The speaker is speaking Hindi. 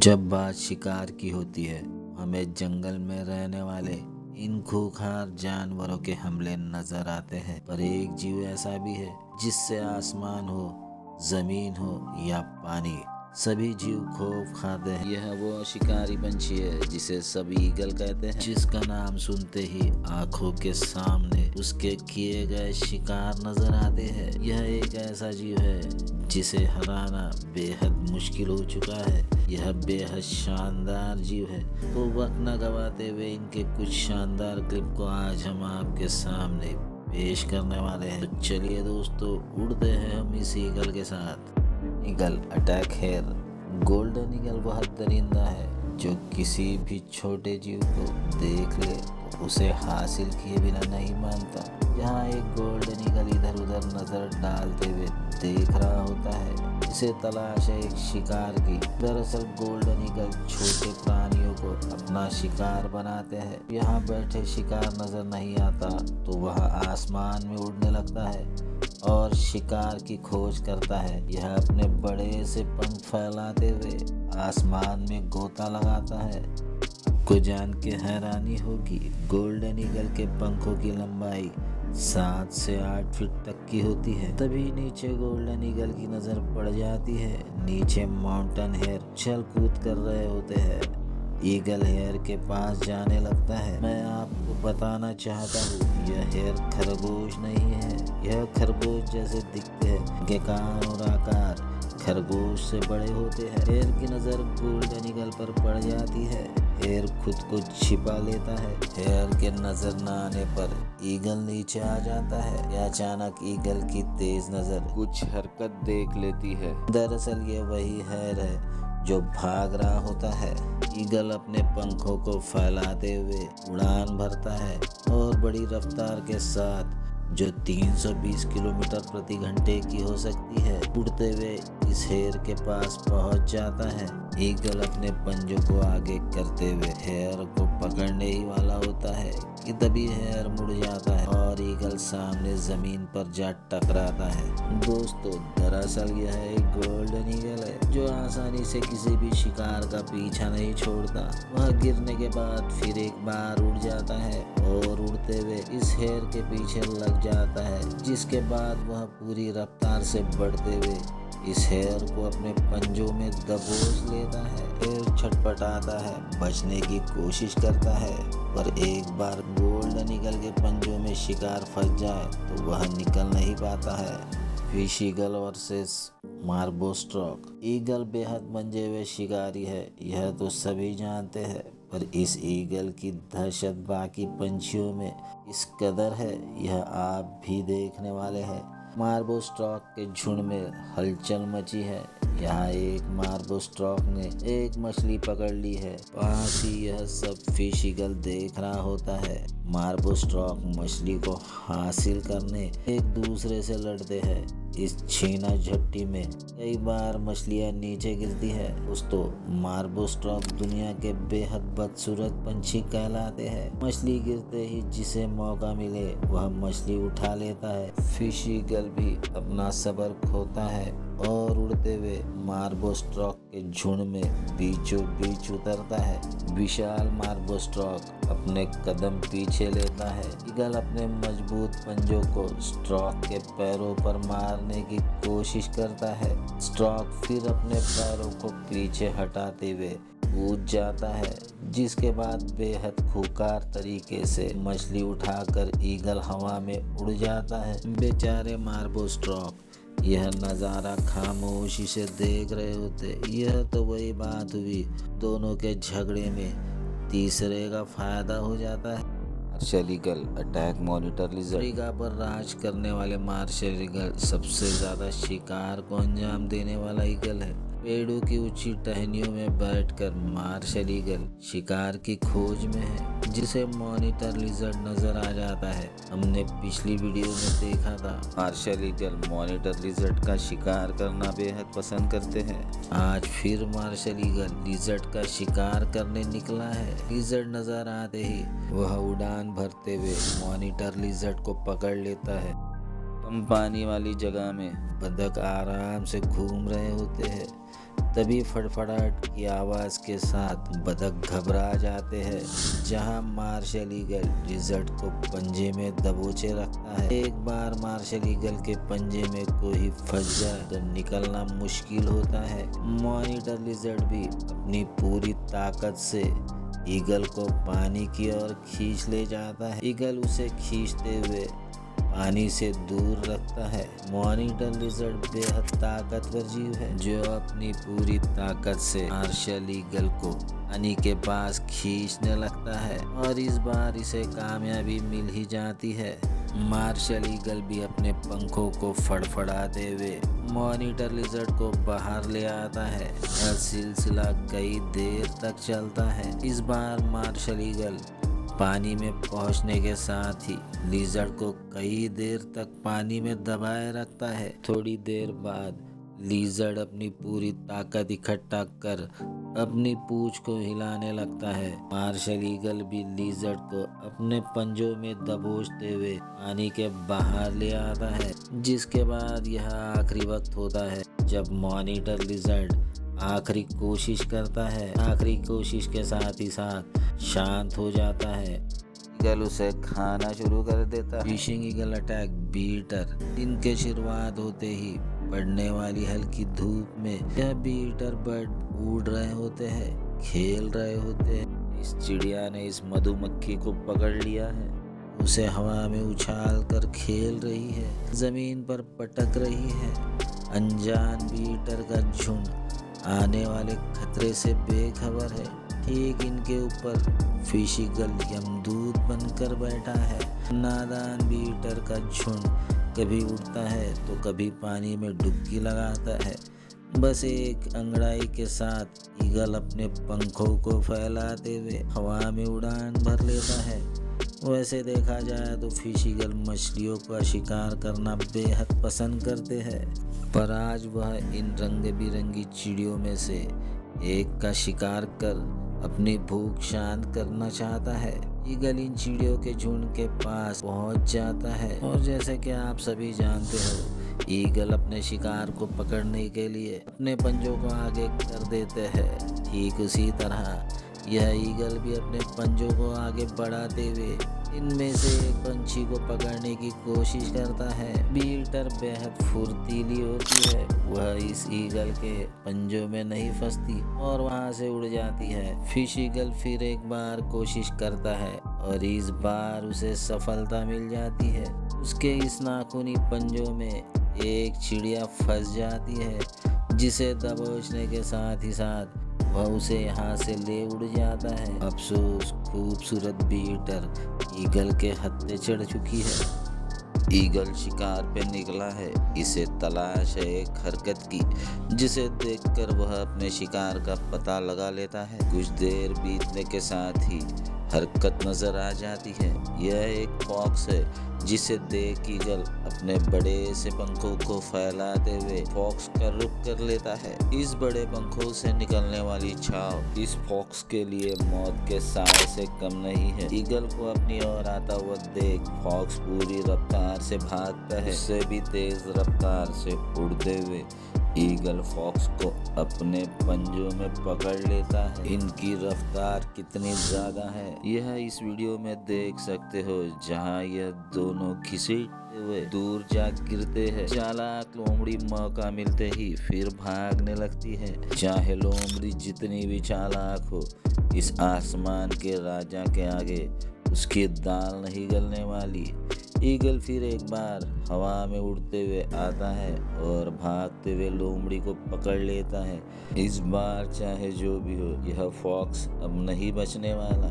जब बात शिकार की होती है, हमें जंगल में रहने वाले इन खूंखार जानवरों के हमले नजर आते हैं। पर एक जीव ऐसा भी है जिससे आसमान हो, जमीन हो या पानी, सभी जीव खौफ खाते हैं। यह वो शिकारी पंछी है जिसे सब ईगल कहते हैं, जिसका नाम सुनते ही आंखों के सामने उसके किए गए शिकार नजर आते हैं। यह एक ऐसा जीव है जिसे हराना बेहद मुश्किल हो चुका है। यह बेहद शानदार जीव है, तो वक्त न गवाते हुए इनके कुछ शानदार क्लिप को आज हम आपके सामने पेश करने वाले हैं। तो चलिए दोस्तों, उड़ते हैं हम इस ईगल के साथ। Eagle attack hare. Golden eagle वह दरिंदा है जो किसी भी छोटे जीव को देख ले तो उसे हासिल किए बिना नहीं मानता। यहाँ एक गोल्डन ईगल इधर उधर नजर डालते हुए देख रहा होता है। इसे तलाश है एक शिकार की। दरअसल गोल्डन ईगल छोटे प्राणियों को अपना शिकार बनाते हैं। यहाँ बैठे शिकार नजर नहीं आता तो वह आसमान में उड़ने लगता है और शिकार की खोज करता है। यह अपने बड़े से पंख फैलाते हुए आसमान में गोता लगाता है। आपको जान के हैरानी होगी, गोल्डन ईगल के पंखों की लंबाई 7 से 8 फीट तक की होती है। तभी नीचे गोल्डन ईगल की नजर पड़ जाती है। नीचे माउंटेन हेयर उछल कूद कर रहे होते हैं। ईगल हेयर के पास जाने लगता है। मैं आपको बताना चाहता हूँ, यह हेयर खरगोश नहीं है। यह खरगोश जैसे दिखते हैं। इनके कान और आकार खरगोश से बड़े होते हैं। हेयर की नज़र गोल्डन ईगल पर पड़ जाती है। हेयर खुद को छिपा लेता है। हेयर के नजर न आने पर ईगल नीचे आ जाता है। या अचानक ईगल की तेज नजर कुछ हरकत देख लेती है। दरअसल ये वही हेयर है जो भाग रहा होता है। ईगल अपने पंखों को फैलाते हुए उड़ान भरता है और बड़ी रफ्तार के साथ, जो 320 किलोमीटर प्रति घंटे की हो सकती है, उड़ते हुए इस हेयर के पास पहुंच जाता है। ईगल अपने पंजों को आगे करते हुए हेयर को पकड़ने ही वाला होता है कि तभी हेयर मुड़ जाता है और ईगल सामने जमीन पर जा टकराता है। दोस्तों, दरअसल यह एक गोल्डन ईगल है जो आसानी से किसी भी शिकार का पीछा नहीं छोड़ता। वह गिरने के बाद फिर एक बार उड़ जाता है और उड़ते हुए इस हेयर के पीछे लग जाता है, जिसके बाद वह पूरी रफ्तार से बढ़ते हुए इस हेयर को अपने पंजों में दबोच लेता है। हेयर छटपटाता है, बचने की कोशिश करता है, पर एक बार गोल्डन ईगल के पंजों में शिकार फंस जाए तो वह निकल नहीं पाता है। Fish eagle versus marabou stork. Eagle बेहद मंजे हुए शिकारी है, यह तो सभी जानते हैं, पर इस ईगल की दहशत बाकी पंछियों में इस कदर है, यह आप भी देखने वाले हैं। मार्बो स्टॉर्क के झुंड में हलचल मची है। यहाँ एक मार्बो स्टॉर्क ने एक मछली पकड़ ली है। पास ही यह सब फिश ईगल देख रहा होता है। मार्बो स्टॉर्क मछली को हासिल करने एक दूसरे से लड़ते हैं। इस छीना झट्टी में कई बार मछलियां नीचे गिरती है। दोस्तों, मार्बो स्टॉर्क दुनिया के बेहद बदसूरत पंछी कहलाते हैं। मछली गिरते ही जिसे मौका मिले वह मछली उठा लेता है। फिश ईगल भी अपना सब्र खोता है और उड़ते हुए मार्बो स्टॉर्क के झुंड में बीचों बीच उतरता है। विशाल मार्बो स्टॉर्क अपने कदम पीछे लेता है। ईगल अपने मजबूत पंजों को स्टॉर्क के पैरों पर मारने की कोशिश करता है। स्टॉर्क फिर अपने पैरों को पीछे हटाते हुए कूद जाता है, जिसके बाद बेहद खूंखार तरीके से मछली उठाकर ईगल हवा में उड़ जाता है। बेचारे मार्बो स्टॉर्क यह नज़ारा खामोशी से देख रहे होते। यह तो वही बात हुई, दोनों के झगड़े में तीसरे का फायदा हो जाता है। Martial eagle attack monitor lizard. Africa पर राज करने वाले मार्शल ईगल सबसे ज्यादा शिकार को अंजाम देने वाला ईगल है। पेड़ों की ऊंची टहनियों में बैठकर मार्शल ईगल शिकार की खोज में है, जिसे मॉनिटर लिजर्ड नजर आ जाता है। हमने पिछली वीडियो में देखा था, मार्शल ईगल मॉनिटर लिजर्ड का शिकार करना बेहद पसंद करते हैं। आज फिर मार्शल ईगल लिजर्ड का शिकार करने निकला है। लिजर्ड नजर आते ही वह उड़ान भरते हुए मॉनिटर लिजर्ड को पकड़ लेता है। कम पानी वाली जगह में बतख आराम से घूम रहे होते हैं। तभी फड़फड़ाहट की आवाज के साथ बतख घबरा जाते हैं। जहां मार्शल ईगल लिजर्ड को पंजे में दबोचे रखता है। एक बार मार्शल ईगल के पंजे में कोई फंस जाए तो निकलना मुश्किल होता है। मॉनिटर लिजर्ड भी अपनी पूरी ताकत से ईगल को पानी की ओर खींच ले जाता है। ईगल उसे खींचते हुए पानी से दूर रखता है। मॉनिटर लिजर्ड बेहद ताकतवर जीव है जो अपनी पूरी ताकत से मार्शल ईगल को पानी के पास खींचने लगता है और इस बार इसे कामयाबी मिल ही जाती है। मार्शल ईगल भी अपने पंखों को फड़फड़ाते हुए मॉनिटर लिजर्ड को बाहर ले आता है। यह सिलसिला कई देर तक चलता है। इस बार मार्शल ईगल पानी में पहुंचने के साथ ही लिजर्ड को कई देर तक पानी में दबाए रखता है। थोड़ी देर बाद लिजर्ड अपनी पूरी ताकत इकट्ठा कर अपनी पूंछ को हिलाने लगता है। मार्शल ईगल भी लिजर्ड को अपने पंजों में दबोचते हुए पानी के बाहर ले आता है। जिसके बाद यह आखिरी वक्त होता है जब मॉनिटर लिजर्ड आखिरी कोशिश करता है। आखिरी कोशिश के साथ ही साथ शांत हो जाता है। ईगल उसे खाना शुरू कर देता है। Fishing eagle attack beater. दिन के शुरुआत होते ही पड़ने वाली हल्की धूप में यह बीटर बर्ड उड़ रहे होते हैं, खेल रहे होते हैं। इस चिड़िया ने इस मधुमक्खी को पकड़ लिया है, उसे हवा में उछाल कर खेल रही है, जमीन पर पटक रही है। अनजान बीटर का झुंड आने वाले खतरे से बेखबर है। ठीक इनके ऊपर फिश ईगल यमदूत बनकर बैठा है। नादान बीटर का झुंड कभी उड़ता है तो कभी पानी में डुबकी लगाता है। बस एक अंगड़ाई के साथ ईगल अपने पंखों को फैलाते हुए हवा में उड़ान भर लेता है। वैसे देखा जाए तो फिश ईगल मछलियों का शिकार करना बेहद पसंद करते हैं, पर आज वह इन रंग बिरंगी चिड़ियों में से एक का शिकार कर अपनी भूख शांत करना चाहता है। ईगल इन चिड़ियों के झुंड के पास पहुंच जाता है और जैसे कि आप सभी जानते हो, ईगल अपने शिकार को पकड़ने के लिए अपने पंजों को आगे कर देते हैं। ठीक उसी तरह यह ईगल भी अपने पंजों को आगे बढ़ाते हुए इनमें से एक पंछी को पकड़ने की कोशिश करता है। बीटर बेहद फुर्तीली होती है, वह इस ईगल के पंजों में नहीं फंसती और वहां से उड़ जाती है। फिश ईगल फिर एक बार कोशिश करता है और इस बार उसे सफलता मिल जाती है। उसके इस नाखूनी पंजों में एक चिड़िया फंस जाती है, जिसे दबोचने के साथ ही साथ वह उसे यहाँ से ले उड़ जाता है। अफसोस, खूबसूरत बीटर ईगल के हत्थे चढ़ चुकी है। ईगल शिकार पे निकला है, इसे तलाश है एक हरकत की, जिसे देखकर वह अपने शिकार का पता लगा लेता है। कुछ देर बीतने के साथ ही हरकत नजर आ जाती है। यह एक फॉक्स है, जिसे देख ईगल अपने बड़े से पंखों को फैलाते हुए फॉक्स का रुख कर लेता है। इस बड़े पंखों से निकलने वाली छाव इस फॉक्स के लिए मौत के साए से कम नहीं है। ईगल को अपनी ओर आता हुआ देख फॉक्स पूरी रफ्तार से भागता है। उससे भी तेज रफ्तार से उड़ते हुए ईगल फॉक्स को अपने पंजों में पकड़ लेता है। इनकी रफ्तार कितनी ज्यादा है यह इस वीडियो में देख सकते हो, जहां यह दोनों घसीटते हुए दूर जा गिरते हैं। चालाक लोमड़ी मौका मिलते ही फिर भागने लगती है। चाहे लोमड़ी जितनी भी चालाक हो, इस आसमान के राजा के आगे उसकी दाल नहीं गलने वाली। ईगल फिर एक बार हवा में उड़ते हुए आता है और भागते हुए लोमड़ी को पकड़ लेता है। इस बार चाहे जो भी हो, यह फॉक्स अब नहीं बचने वाला।